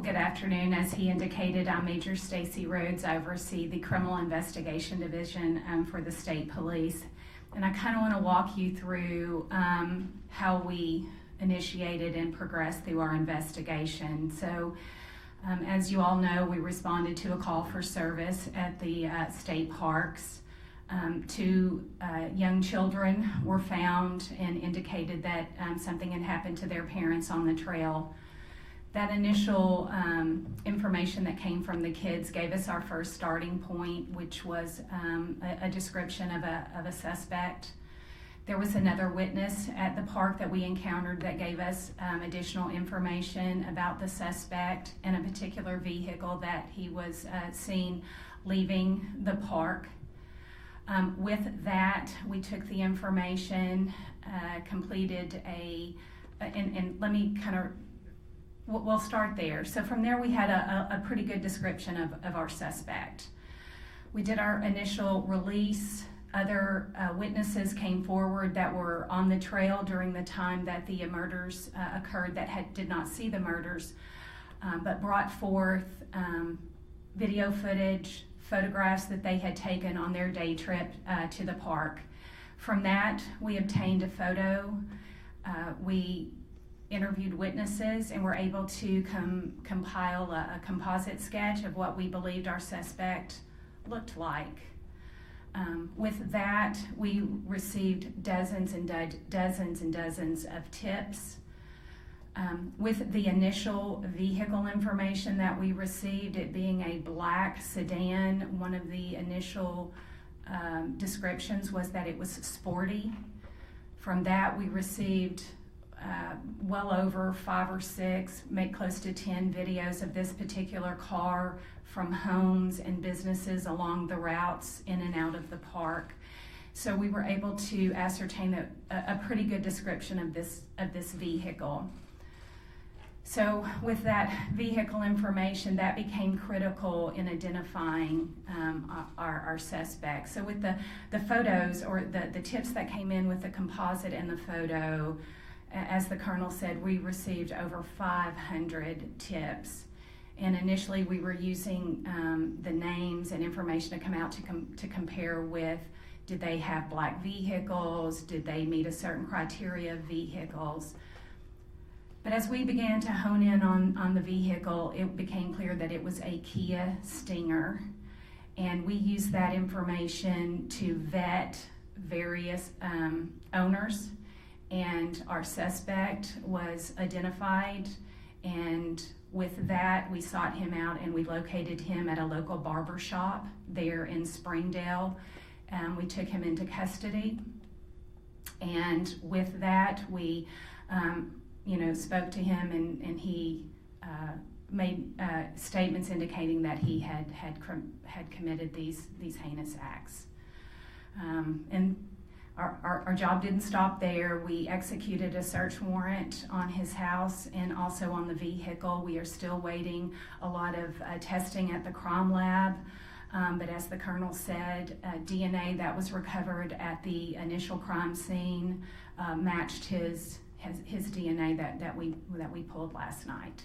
Good afternoon. As he indicated, I'm Major Stacie Rhoads. I oversee the Criminal Investigation Division for the State Police. And I kind of want to walk you through how we initiated and progressed through our investigation. So, as you all know, we responded to a call for service at the state parks. Two young children were found and indicated that something had happened to their parents on the trail. That initial information that came from the kids gave us our first starting point, which was a description of a suspect. There was another witness at the park that we encountered that gave us additional information about the suspect and a particular vehicle that he was seen leaving the park. With that, we took the information, completed and let me kind of, we'll start there. So from there, we had a pretty good description of our suspect. We did our initial release. Other witnesses came forward that were on the trail during the time that the murders occurred that did not see the murders, but brought forth video footage, photographs that they had taken on their day trip to the park. From that, we obtained a photo. We interviewed witnesses and were able to compile a composite sketch of what we believed our suspect looked like. With that, we received dozens and dozens of tips. With the initial vehicle information that we received, it being a black sedan, one of the initial descriptions was that it was sporty. From that, we received well over 5 or 6, maybe close to 10 videos of this particular car from homes and businesses along the routes in and out of the park. So we were able to ascertain a pretty good description of this vehicle. So with that vehicle information, that became critical in identifying our suspect. So with the photos or the tips that came in with the composite and the photo, as the Colonel said, we received over 500 tips. And initially we were using the names and information to come out to compare with, did they have black vehicles? Did they meet a certain criteria of vehicles? But as we began to hone in on the vehicle, it became clear that it was a Kia Stinger. And we used that information to vet various owners. And our suspect was identified, and with that, we sought him out and we located him at a local barbershop there in Springdale. We took him into custody, and with that, we spoke to him, and he made statements indicating that he had committed these heinous acts. And our job didn't stop there. We executed a search warrant on his house and also on the vehicle. We are still waiting a lot of testing at the crime lab. But as the Colonel said, DNA that was recovered at the initial crime scene matched his DNA that we pulled last night.